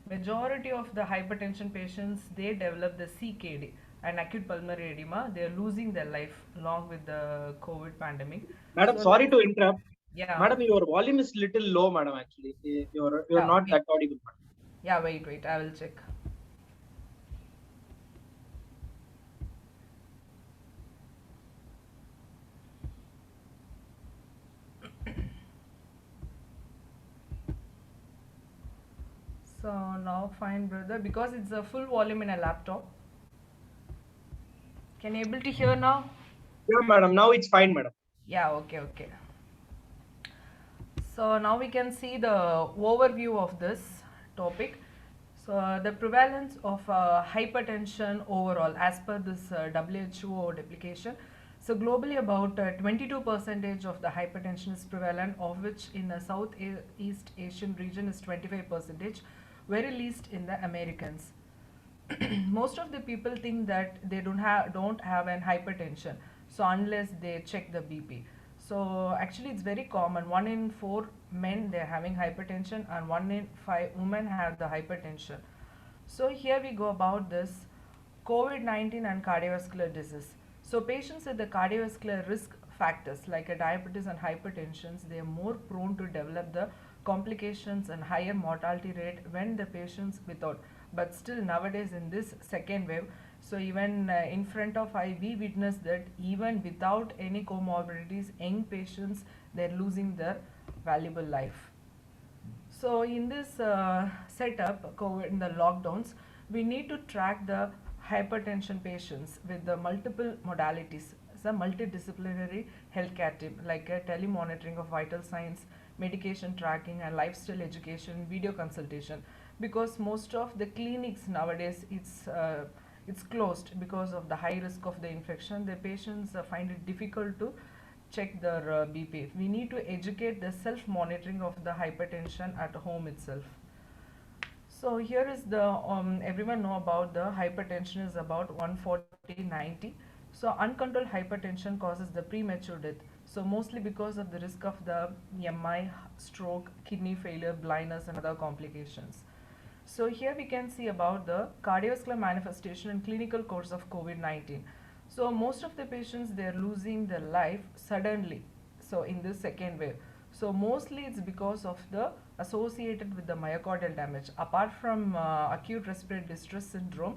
Majority of the hypertension patients, they develop the CKD and acute pulmonary edema. They are losing their life along with the COVID pandemic. Madam, So sorry let's, to interrupt. yeah, Madam, your volume is little low, madam. Actually, you're yeah, not wait, that audible, madam. yeah, wait, I will check. So now fine, brother, because it's a full volume in a laptop. Can you able to hear now? Yeah, madam. Now it's fine, madam. Yeah, okay, okay. So now we can see the overview of this topic. So the prevalence of hypertension overall as per this WHO publication. So globally about 22 percentage of the hypertension is prevalent, of which in the Southeast Asian region is 25 percentage, very least in the Americans. Most of the people think that they don't have an hypertension, so unless they check the BP. So actually it's very common, 1 in 4 men they're having hypertension and 1 in 5 women have the hypertension. So here we go about this COVID-19 and cardiovascular disease. So patients with the cardiovascular risk factors like a diabetes and hypertension, they are more prone to develop the complications and higher mortality rate when the patients without. But still nowadays in this second wave, so even in front of I, we witness that even without any comorbidities, young patients, they're losing their valuable life. So in this setup, COVID in the lockdowns, we need to track the hypertension patients with the multiple modalities. It's a multidisciplinary healthcare team like a telemonitoring of vital signs, medication tracking, and lifestyle education, video consultation. Because most of the clinics nowadays it's closed because of the high risk of the infection. The patients find it difficult to check their BP. We need to educate the self monitoring of the hypertension at home itself. So here is the everyone know about the hypertension is about 140 90. So uncontrolled hypertension causes the premature death. So mostly because of the risk of the MI, stroke, kidney failure, blindness, and other complications. So here we can see about the cardiovascular manifestation and clinical course of COVID-19. So most of the patients, they are losing their life suddenly. So in this second wave. So mostly it's because of the associated with the myocardial damage. Apart from acute respiratory distress syndrome,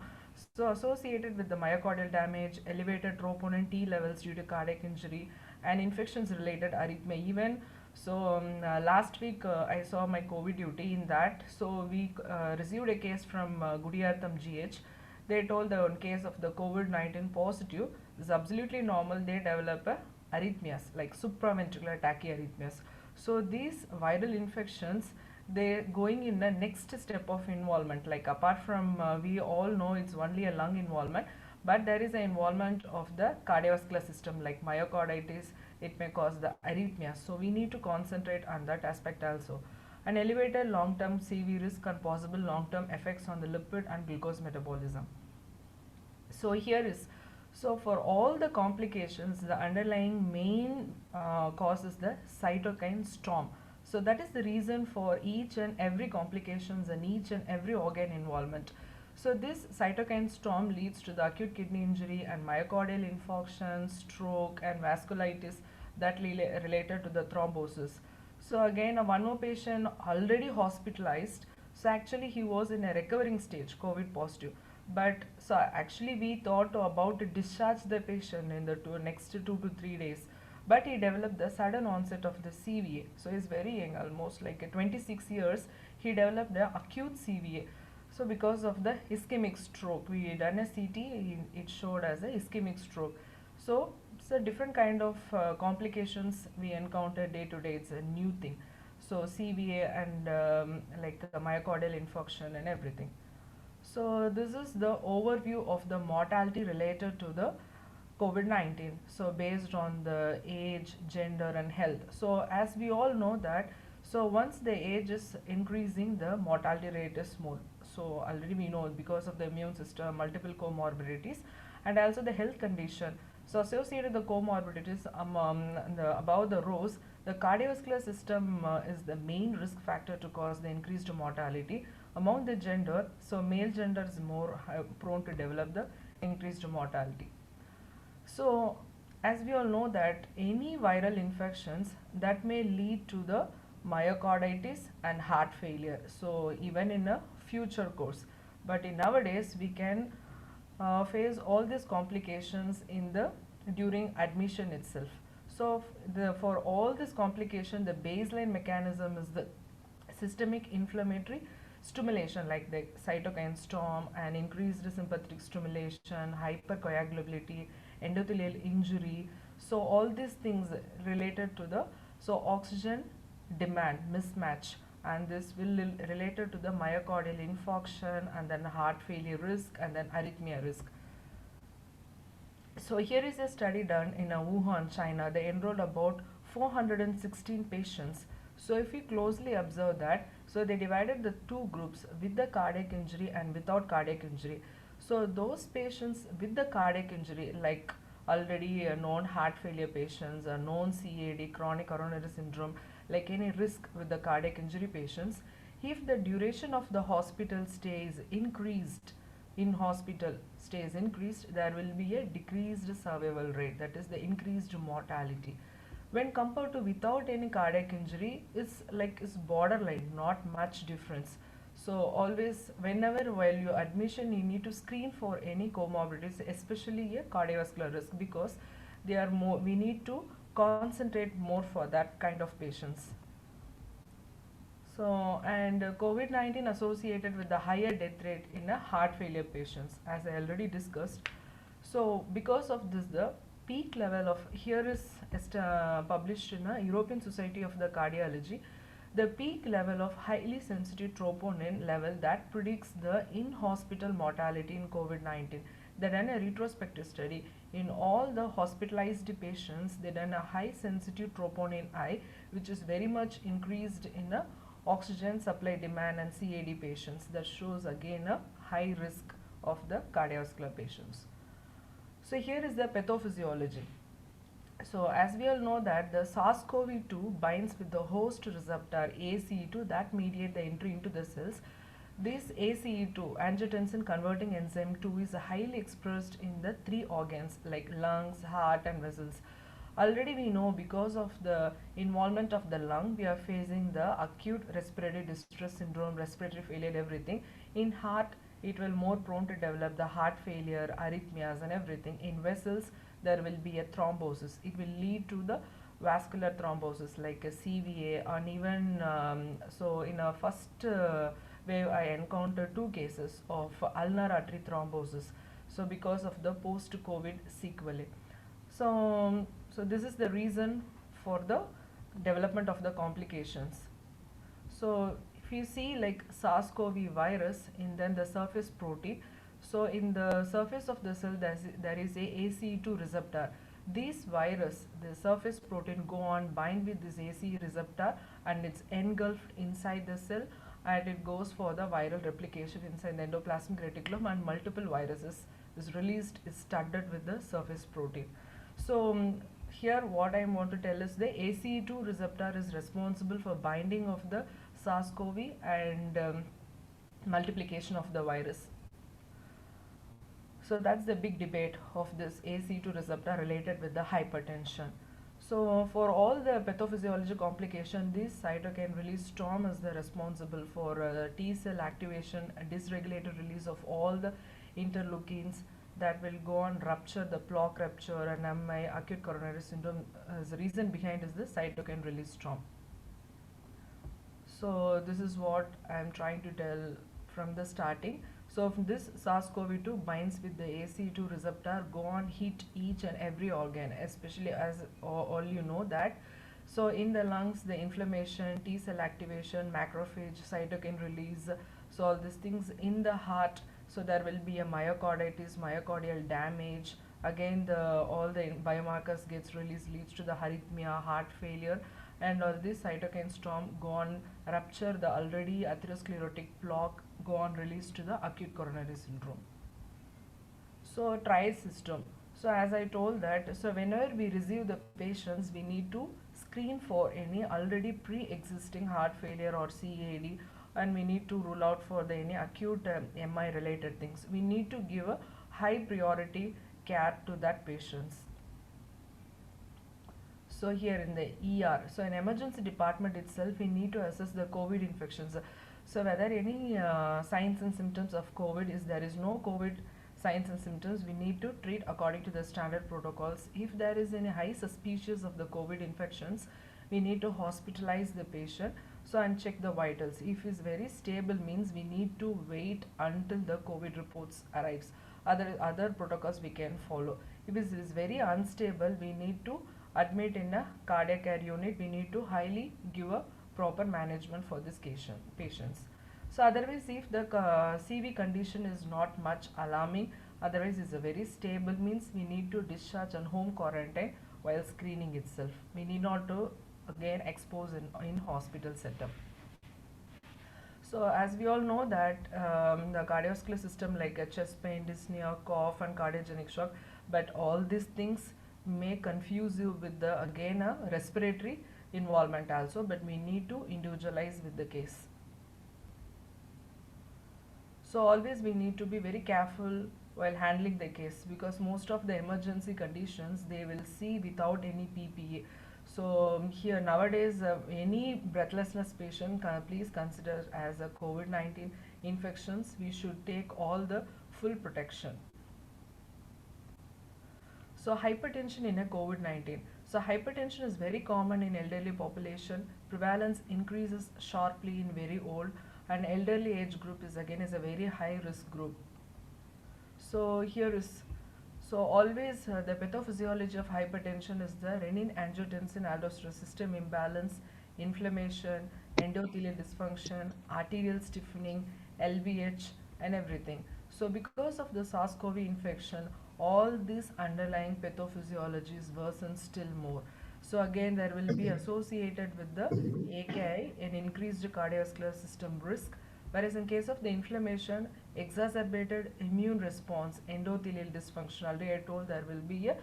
so associated with the myocardial damage, elevated troponin T levels due to cardiac injury, and infections related arrhythmia. Even so, last week I saw my COVID duty in that. So we received a case from Gudiyatham GH. They told that in case of the COVID-19 positive, is absolutely normal. They develop arrhythmias like supraventricular tachyarrhythmias. So these viral infections, they're going in the next step of involvement. Like apart from we all know it's only a lung involvement, but there is an involvement of the cardiovascular system like myocarditis. It may cause the arrhythmia, so we need to concentrate on that aspect also. An elevated long-term CV risk and possible long-term effects on the lipid and glucose metabolism. So here is, so for all the complications, the underlying main cause is the cytokine storm. So that is the reason for each and every complications and each and every organ involvement. So this cytokine storm leads to the acute kidney injury and myocardial infarction, stroke, and vasculitis that related to the thrombosis. So again, a one more patient already hospitalized. So actually he was in a recovering stage, COVID positive. But so actually we thought about to discharge the patient in the next 2 to 3 days. But he developed the sudden onset of the CVA. So he's very young, almost like 26 years. He developed the acute CVA. So because of the ischemic stroke, we done a CT, it showed as a ischemic stroke. So it's a different kind of complications we encounter day to day. It's a new thing. So CVA and like a myocardial infarction and everything. So this is the overview of the mortality related to the COVID-19. So based on the age, gender and health. So as we all know that, so once the age is increasing, the mortality rate is more. So already we know because of the immune system, multiple comorbidities, and also the health condition. So associated the comorbidities above the rows, the cardiovascular system is the main risk factor to cause the increased mortality, Among the gender, so male gender is more prone to develop the increased mortality. So, as we all know that any viral infections that may lead to the myocarditis and heart failure. So, even in a future course, but in nowadays we can face all these complications in the during admission itself. So, for all this complication, the baseline mechanism is the systemic inflammatory stimulation like the cytokine storm and increased sympathetic stimulation, hypercoagulability, endothelial injury. So all these things related to the oxygen demand mismatch, and this will related to the myocardial infarction and then heart failure risk and then arrhythmia risk. So here is a study done in Wuhan, China. They enrolled about 416 patients. So if you closely observe that, so they divided the two groups with the cardiac injury and without cardiac injury. So those patients with the cardiac injury, like already known heart failure patients, known CAD, chronic coronary syndrome, like any risk with the cardiac injury patients, if the duration of the hospital stay is increased, in hospital stays increased, there will be a decreased survival rate, that is the increased mortality. When compared to without any cardiac injury, it's borderline, not much difference. So always whenever while you admission, you need to screen for any comorbidities, especially a cardiovascular risk, because they are more, we need to concentrate more for that kind of patients. So, and COVID-19 associated with the higher death rate in a heart failure patients, as I already discussed. So, because of this, the peak level of, here is published in a European Society of the Cardiology, the peak level of highly sensitive troponin level that predicts the in-hospital mortality in COVID-19. They done a retrospective study in all the hospitalized patients. They done a high sensitive troponin I, which is very much increased in a oxygen supply demand and CAD patients. That shows again a high risk of the cardiovascular patients. So here is the pathophysiology. So as we all know that the SARS-CoV-2 binds with the host receptor ACE2 that mediate the entry into the cells. This ACE2, angiotensin converting enzyme 2, is highly expressed in the three organs like lungs, heart and vessels. Already we know because of the involvement of the lung, we are facing the acute respiratory distress syndrome, respiratory failure, everything. In heart, it will more prone to develop the heart failure, arrhythmias and everything. In vessels, there will be a thrombosis. It will lead to the vascular thrombosis like a CVA, and even so in a first wave I encountered two cases of ulnar artery thrombosis. So because of the post-COVID sequelae. So this is the reason for the development of the complications. So if you see like SARS-CoV virus in then the surface protein, so in the surface of the cell there is a ACE2 receptor. This virus, the surface protein, go on bind with this ACE receptor and it's engulfed inside the cell, and it goes for the viral replication inside the endoplasmic reticulum, and multiple viruses is released, is studded with the surface protein. So here what I want to tell is the ACE2 receptor is responsible for binding of the SARS-CoV and multiplication of the virus. So that's the big debate of this ACE2 receptor related with the hypertension. So for all the pathophysiology complication, this cytokine release storm is the responsible for T cell activation, dysregulated release of all the interleukins that will go on rupture, the plaque rupture and MI, acute coronary syndrome. The reason behind is the cytokine release storm. So this is what I am trying to tell from the starting. So if this SARS-CoV-2 binds with the ACE2 receptor, go on hit each and every organ, especially as all you know that. So in the lungs, the inflammation, T cell activation, macrophage, cytokine release, so all these things. In the heart, so there will be a myocarditis, myocardial damage. Again, all the biomarkers gets released, leads to the arrhythmia, heart failure, and all this cytokine storm go on rupture the already atherosclerotic plaque, go on release to the acute coronary syndrome. So triage system. So as I told that, so whenever we receive the patients, we need to screen for any already pre-existing heart failure or CAD and we need to rule out for the any acute MI related things. We need to give a high priority care to that patients. So here in the ER, so in emergency department itself, we need to assess the COVID infections. So whether any signs and symptoms of COVID is there is no COVID signs and symptoms, we need to treat according to the standard protocols. If there is any high suspicious of the COVID infections, we need to hospitalize the patient. So and check the vitals. If is very stable means we need to wait until the COVID reports arrives. Other protocols we can follow. If it is very unstable, we need to admit in a cardiac care unit. We need to highly give a proper management for this patients. So otherwise, if the CV condition is not much alarming, otherwise is a very stable means we need to discharge on home quarantine while screening itself. We need not to again expose in hospital setup. So as we all know that the cardiovascular system like a chest pain, dyspnea, cough and cardiogenic shock, but all these things may confuse you with the again a respiratory involvement also, but we need to individualize with the case. So always we need to be very careful while handling the case, because most of the emergency conditions they will see without any PPE. So here nowadays any breathlessness patient please consider as a COVID-19 infections. We should take all the full protection. So hypertension in a COVID-19. So hypertension is very common in elderly population. Prevalence increases sharply in very old, and elderly age group is again is a very high risk group. So here is, so always the pathophysiology of hypertension is the renin-angiotensin aldosterone system imbalance, inflammation, endothelial dysfunction, arterial stiffening, LVH and everything. So because of the SARS-CoV infection, all these underlying pathophysiologies worsen still more. So again there will be associated with the AKI an increased cardiovascular system risk, whereas in case of the inflammation, exacerbated immune response, endothelial dysfunction, already I told there will be a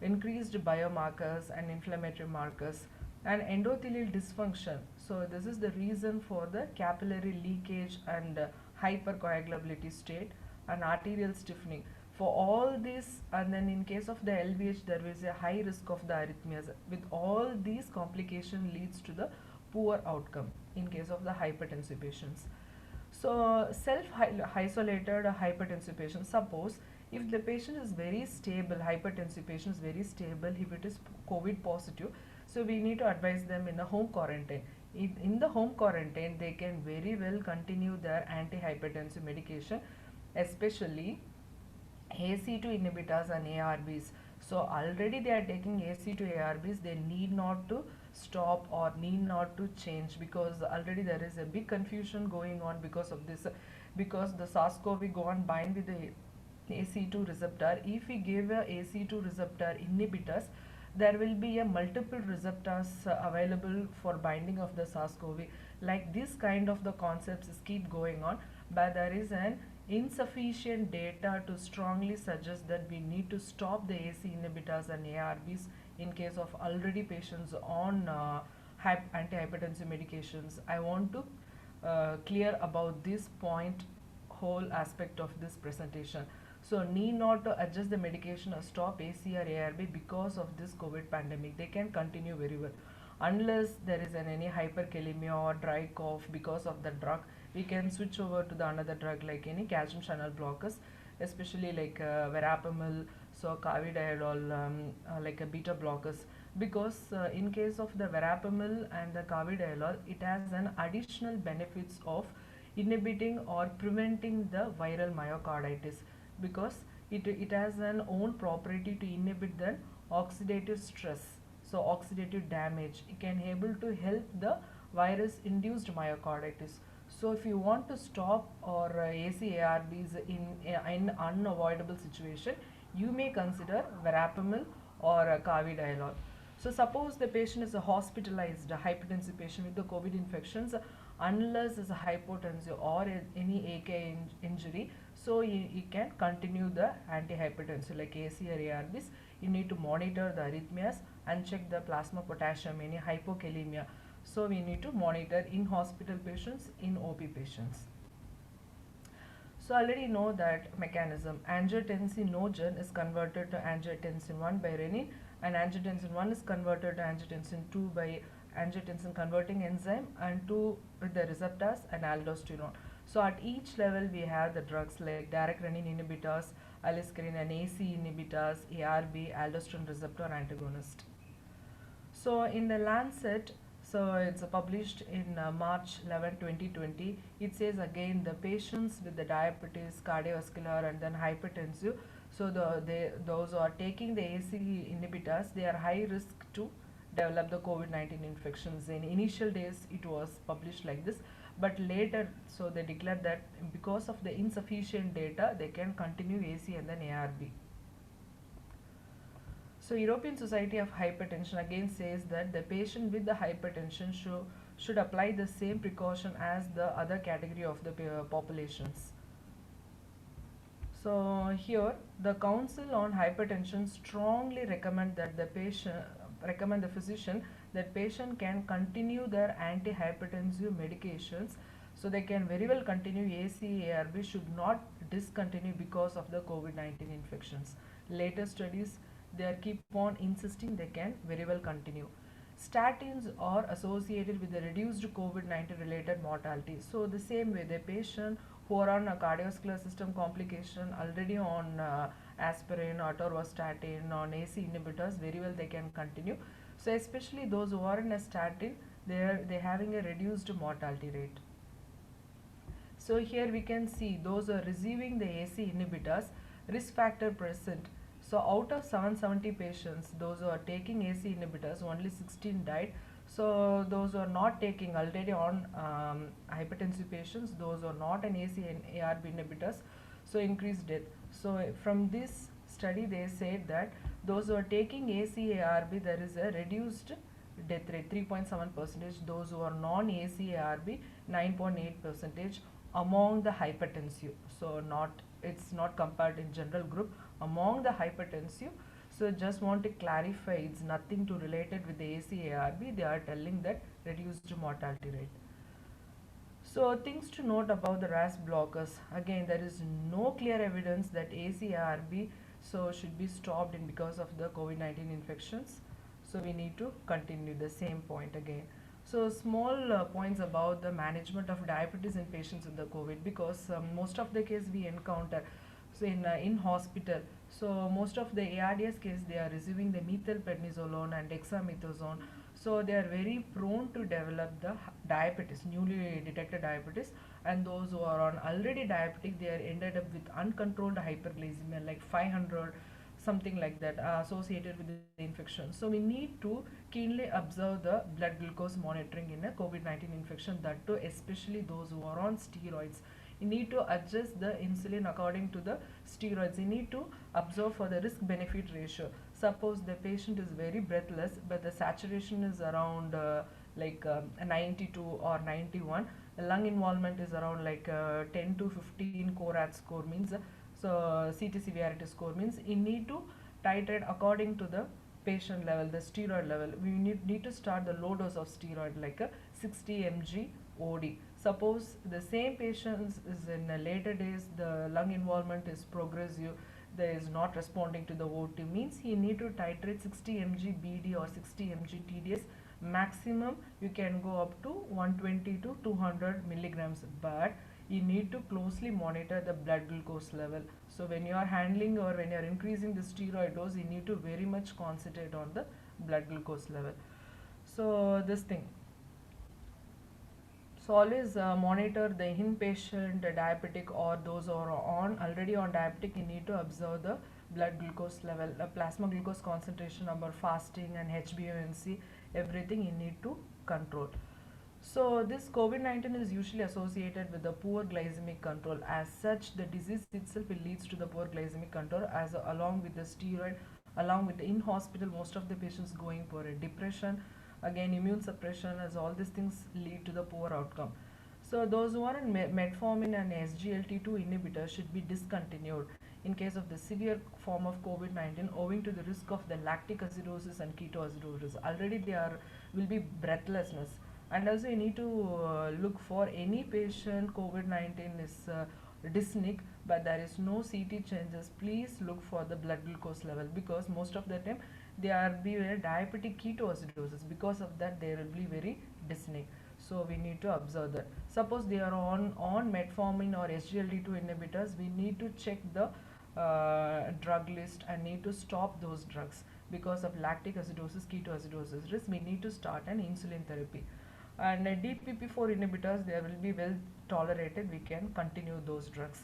increased biomarkers and inflammatory markers, and endothelial dysfunction. So this is the reason for the capillary leakage and hypercoagulability state and arterial stiffening. For all this, and then in case of the LVH, there is a high risk of the arrhythmias. With all these complications leads to the poor outcome in case of the hypertensive patients. So self-isolated hypertensive patient, suppose if the patient is very stable, hypertensive patient is very stable, if it is COVID positive, so we need to advise them in a home quarantine. In the home quarantine, they can very well continue their antihypertensive medication, especially ACE2 inhibitors and ARBs. So already they are taking ACE2 ARBs, they need not to stop or need not to change, because already there is a big confusion going on because of this, because the SARS-CoV go and bind with the ACE2 receptor. If we give a ACE2 receptor inhibitors, there will be a multiple receptors available for binding of the SARS-CoV. Like this kind of the concepts is keep going on, but there is an insufficient data to strongly suggest that we need to stop the ACE inhibitors and ARBs in case of already patients on antihypertensive medications. I want to clear about this point, whole aspect of this presentation. So need not to adjust the medication or stop ACE or ARB because of this COVID pandemic. They can continue very well. Unless there is any hyperkalemia or dry cough because of the drug, we can switch over to the another drug like any calcium channel blockers, especially like verapamil, so carvedilol, like a beta blockers, because in case of the verapamil and the carvedilol, it has an additional benefits of inhibiting or preventing the viral myocarditis, because it has an own property to inhibit the oxidative stress, so oxidative damage. It can able to help the virus induced myocarditis. So if you want to stop or ACARBs in unavoidable situation, you may consider verapamil or carvedilol. So suppose the patient is a hospitalized hypertensive patient with the COVID infections, unless it's a hypotensive or any AK injury, so you can continue the antihypertensive like AC or ARBs. You need to monitor the arrhythmias and check the plasma potassium, any hypokalemia. So we need to monitor in hospital patients, in OP patients. So already know that mechanism. Angiotensin-nogen is converted to angiotensin 1 by renin, and angiotensin 1 is converted to angiotensin 2 by angiotensin converting enzyme, and 2 with the receptors and aldosterone. So at each level we have the drugs like direct renin inhibitors, aliskiren and AC inhibitors, ARB, aldosterone receptor antagonist. So in the Lancet, so it's published in March 11, 2020. It says again the patients with the diabetes, cardiovascular, and then hypertensive. So those who are taking the ACE inhibitors, they are high risk to develop the COVID-19 infections. In initial days, it was published like this, but later, so they declared that because of the insufficient data, they can continue AC and then ARB. So European Society of Hypertension again says that the patient with the hypertension should apply the same precaution as the other category of the populations. So here the Council on Hypertension strongly recommend the physician that patient can continue their antihypertensive medications, so they can very well continue AC ARB, should not discontinue because of the COVID-19 infections. Later studies, they are keep on insisting they can very well continue. Statins are associated with the reduced COVID-19 related mortality. So the same way, the patient who are on a cardiovascular system complication already on aspirin, atorvastatin, on AC inhibitors, very well they can continue. So especially those who are in a statin, they're having a reduced mortality rate. So here we can see those who are receiving the AC inhibitors, risk factor present. So out of 770 patients, those who are taking AC inhibitors, only 16 died. So those who are not taking, already on hypertensive patients, those who are not an AC and ARB inhibitors, so increased death. So from this study, they said that those who are taking AC ARB, there is a reduced death rate 3.7 percentage. Those who are non-AC ARB, 9.8 percentage among the hypertensive. So it's not compared in general group among the hypertensive. So just want to clarify, it's nothing to related with the AC ARB. They are telling that reduced mortality rate. So things to note about the RAS blockers. Again, there is no clear evidence that ACRB so should be stopped in because of the COVID-19 infections. So we need to continue the same point again. So small points about the management of diabetes in patients with the COVID, because most of the case we encounter, so in hospital, so most of the ARDS case they are receiving the methylprednisolone and dexamethasone, so they are very prone to develop the diabetes, newly detected diabetes, and those who are on already diabetic, they are ended up with uncontrolled hyperglycemia like 500 something like that associated with the infection. So we need to keenly observe the blood glucose monitoring in a COVID-19 infection, that too especially those who are on steroids. You need to adjust the insulin according to the steroids. You need to observe for the risk benefit ratio. Suppose the patient is very breathless but the saturation is around 92 or 91, the lung involvement is around 10 to 15 CORAD score means, so CT severity score means you need to titrate according to the patient level, the steroid level. We need to start the low dose of steroid like a 60 mg OD. Suppose the same patient is in later days, the lung involvement is progressive, there is not responding to the O2, means you need to titrate 60 mg BD or 60 mg TDS. Maximum you can go up to 120 to 200 milligrams, but you need to closely monitor the blood glucose level. So when you are handling or when you are increasing the steroid dose, you need to very much concentrate on the blood glucose level. So this thing, so always monitor the inpatient diabetic or those who are already on diabetic. You need to observe the blood glucose level, plasma glucose concentration, number, fasting, and HbA1c, everything you need to control. So this COVID-19 is usually associated with the poor glycemic control. As such, the disease itself will leads to the poor glycemic control, as along with the steroid, along with the in hospital, most of the patients going for a depression, again immune suppression, as all these things lead to the poor outcome. So those who are on metformin and SGLT2 inhibitors should be discontinued in case of the severe form of COVID-19, owing to the risk of the lactic acidosis and ketoacidosis. Already they will be breathlessness. And also you need to look for any patient COVID-19 is dyspneic but there is no CT changes, please look for the blood glucose level, because most of the time they are be very diabetic ketoacidosis, because of that they will be very dyspneic. So we need to observe that. Suppose they are on metformin or SGLT2 inhibitors, we need to check the drug list and need to stop those drugs. Because of lactic acidosis, ketoacidosis risk, we need to start an insulin therapy. And DPP4 inhibitors, they will be well tolerated, we can continue those drugs.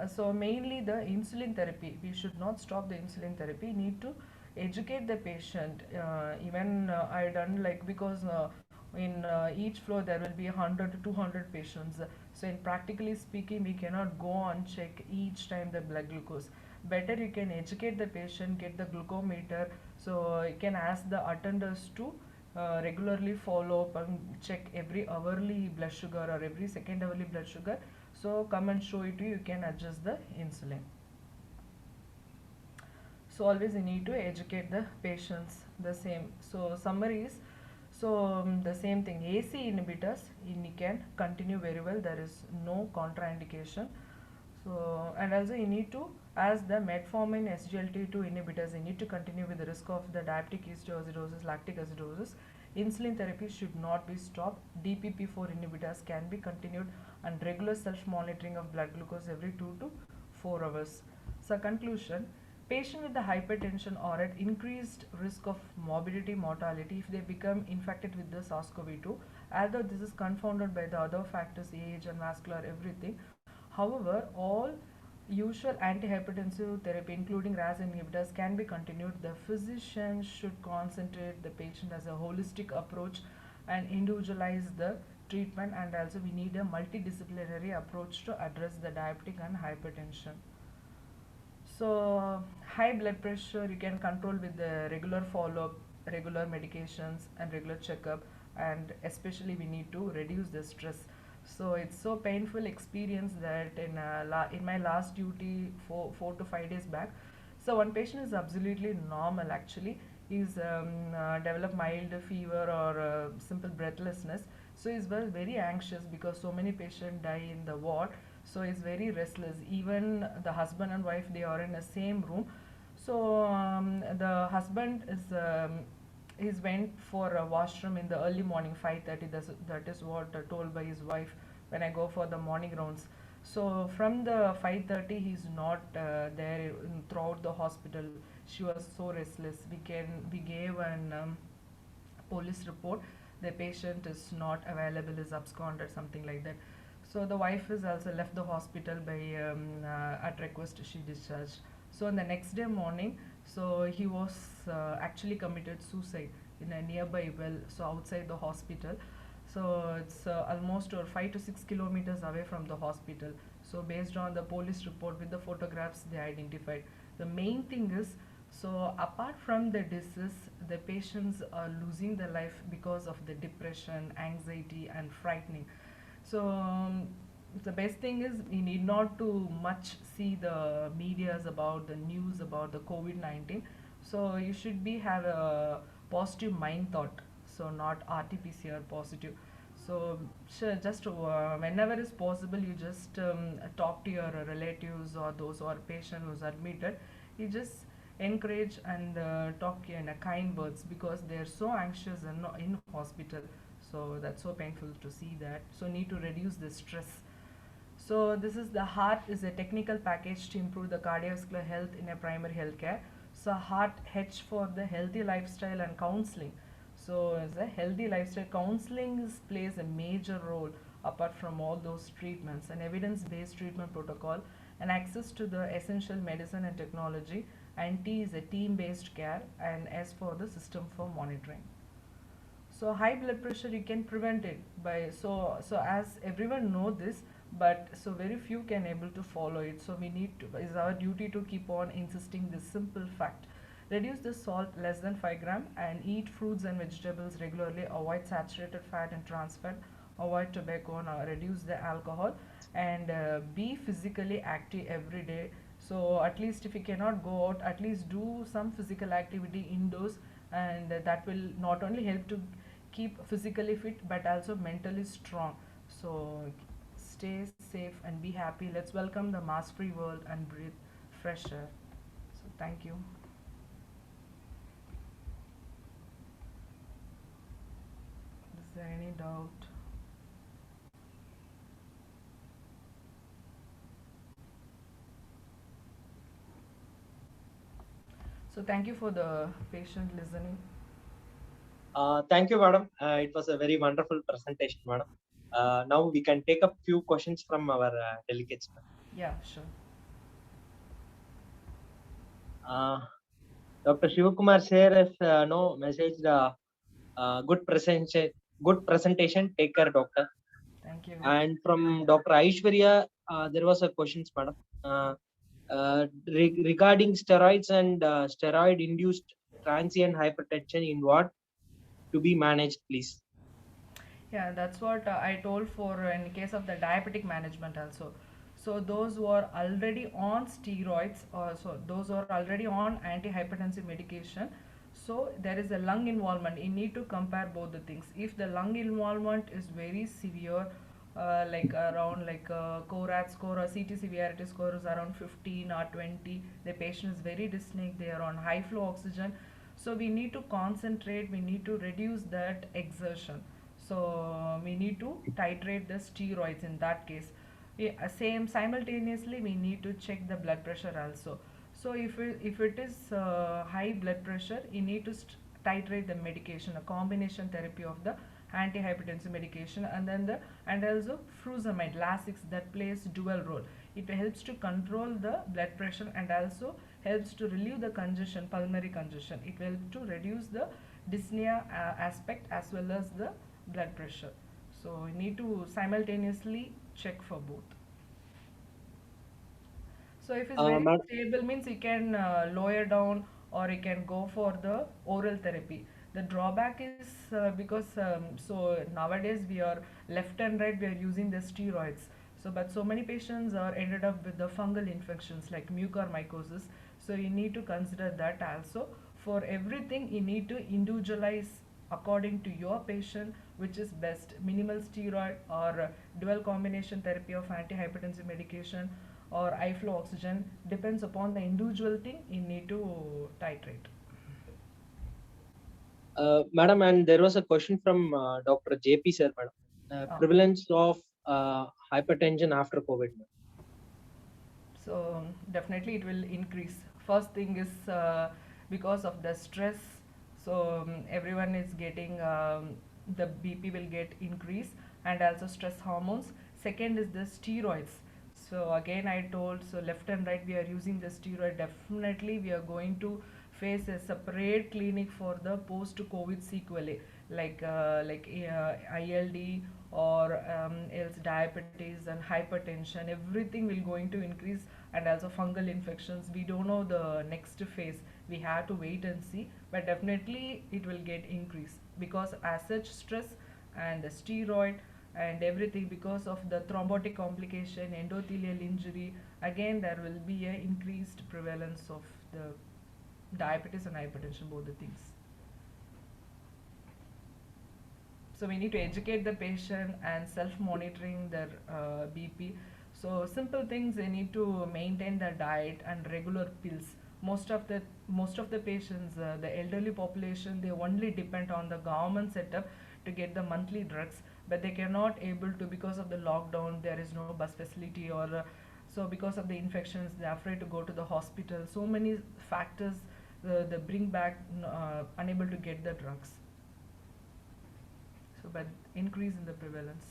So mainly the insulin therapy, we should not stop the insulin therapy, need to educate the patient. Even I done like, because in each floor there will be 100 to 200 patients, so in practically speaking we cannot go and check each time the blood glucose. Better you can educate the patient, get the glucometer, so you can ask the attenders to regularly follow up and check every hourly blood sugar or every second hourly blood sugar. So come and show it to you, you can adjust the insulin. So always you need to educate the patients the same. So summary is, so the same thing, AC inhibitors you can continue very well, there is no contraindication. So and also you need to, as the metformin SGLT2 inhibitors, you need to continue with the risk of the diabetic ketoacidosis, lactic acidosis. Insulin therapy should not be stopped. DPP4 inhibitors can be continued, and regular self monitoring of blood glucose every 2 to 4 hours. So conclusion, patient with the hypertension are at increased risk of morbidity, mortality if they become infected with the SARS-CoV-2, although this is confounded by the other factors, age and vascular everything. However, all usual antihypertensive therapy including RAS inhibitors can be continued. The physician should concentrate the patient as a holistic approach and individualize the treatment, and also we need a multidisciplinary approach to address the diabetic and hypertension. So high blood pressure you can control with the regular follow-up, regular medications and regular checkup, and especially we need to reduce the stress. So it's so painful experience that in my last duty 4 to 5 days back, so one patient is absolutely normal actually. He's developed mild fever or simple breathlessness. So he's very anxious because so many patients die in the ward. So he's very restless. Even the husband and wife, they are in the same room. So the husband is he's went for a washroom in the early morning 5:30. That is what told by his wife when I go for the morning rounds. So from the 5:30 he's not there throughout the hospital. She was so restless. We gave an police report. The patient is not available, is absconded, something like that. So the wife is also left the hospital by at request she discharged. So on the next day morning, so he was actually committed suicide in a nearby well, so outside the hospital. So it's almost 5 to 6 kilometers away from the hospital. So based on the police report with the photographs, they identified. The main thing is, so apart from the disease, the patients are losing their life because of the depression, anxiety and frightening. So the best thing is we need not to much see the medias about the news about the COVID-19. So you should be have a positive mind thought, so not RT-PCR positive. So sure, just whenever is possible, you just talk to your relatives or those or patient who's admitted. You just encourage and talk in a kind words, because they're so anxious and in hospital. So that's so painful to see that. So need to reduce the stress. So this is the heart is a technical package to improve the cardiovascular health in a primary healthcare. So heart H for the healthy lifestyle and counseling. So as a healthy lifestyle, counseling plays a major role apart from all those treatments. An evidence-based treatment protocol and access to the essential medicine and technology. And T is a team-based care, and S for the system for monitoring. So high blood pressure you can prevent it by, so as everyone know this, but so very few can able to follow it. So we need to, is our duty to keep on insisting this simple fact: reduce the salt less than 5 gram and eat fruits and vegetables regularly, avoid saturated fat and trans fat, avoid tobacco, reduce the alcohol, and be physically active every day. So at least if you cannot go out, at least do some physical activity indoors, and that will not only help to keep physically fit but also mentally strong. So stay safe and be happy. Let's welcome the mask free world and breathe fresh air. So thank you. Is there any doubt? So thank you for the patient listening. Thank you, madam. It was a very wonderful presentation, madam. Now we can take up few questions from our delegates. Yeah, sure. Uh, Dr. Shivakumar sir has no message. Good presentation. Take care, doctor. Thank you. And from Dr. Aishwarya, there was a question, madam. Regarding steroids and steroid-induced transient hypertension in what to be managed, please. Yeah, that's what I told for in case of the diabetic management also. So those who are already on steroids, or so those who are already on antihypertensive medication, so there is a lung involvement. You need to compare both the things. If the lung involvement is very severe, like around like CORAD score or CT severity score is around 15 or 20, the patient is very dyspneic, they are on high flow oxygen. So we need to concentrate, we need to reduce that exertion. So we need to titrate the steroids in that case. Same simultaneously we need to check the blood pressure also. So if it is high blood pressure, you need to titrate the medication, a combination therapy of the antihypertensive medication, and then the and also furosemide Lasix, that plays dual role. It helps to control the blood pressure and also helps to relieve the congestion, pulmonary congestion. It will help to reduce the dyspnea aspect as well as the blood pressure. So you need to simultaneously check for both. So if it's very Madam, stable means you can lower down or you can go for the oral therapy. The drawback is because so nowadays we are left and right we are using the steroids. So but so many patients are ended up with the fungal infections like mucormycosis. So you need to consider that also. For everything you need to individualize according to your patient which is best, minimal steroid or dual combination therapy of antihypertensive medication or high flow oxygen, depends upon the individual thing you need to titrate. Madam, and there was a question from Dr. JP sir, madam. Oh. Prevalence of hypertension after COVID. So definitely it will increase. First thing is because of the stress. So everyone is getting the BP will get increase and also stress hormones. Second is the steroids. So again I told, so left and right we are using the steroid. Definitely we are going to face a separate clinic for the post COVID sequelae like ILD or else diabetes and hypertension. Everything will going to increase and also fungal infections. We don't know the next phase. We have to wait and see, but definitely it will get increase because as such stress and the steroid and everything, because of the thrombotic complication, endothelial injury, again there will be a increased prevalence of the diabetes and hypertension, both the things. So we need to educate the patient and self-monitoring their BP. So simple things, they need to maintain their diet and regular pills. Most of the patients, the elderly population, they only depend on the government setup to get the monthly drugs, but they cannot able to because of the lockdown. There is no bus facility or so because of the infections they're afraid to go to the hospital. So many factors they bring back unable to get the drugs. So but increase in the prevalence.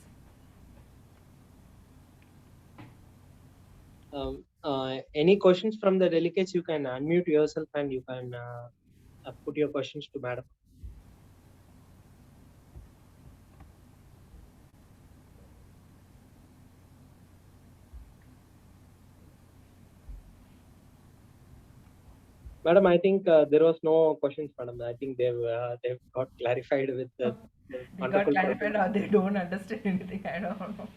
Any questions from the delegates? You can unmute yourself and you can put your questions to madam. Madam, I think there was no questions, madam. I think they've got clarified with the We got wonderful clarified or they don't understand anything. I don't know.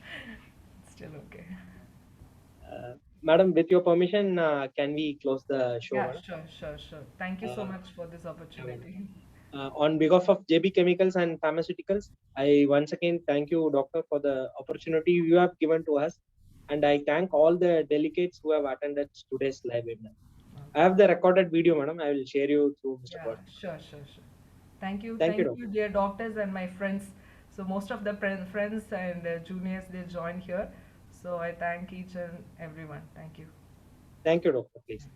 Still okay. Madam, with your permission, can we close the show, Yeah, madam? sure, sure, sure. Thank you so Uh, much for this yeah, madam. opportunity. On behalf of JB Chemicals and Pharmaceuticals, I once again thank you, Doctor, for the opportunity you have given to us. And I thank all the delegates who have attended today's live webinar. I have the recorded video, madam. I will share you through Mr. Yeah, God. sure. Thank you, Thank Doctor. you, dear doctors and my friends. So most of the friends and juniors, they join here. So I thank each and everyone. Thank you. Thank you, Doctor, please.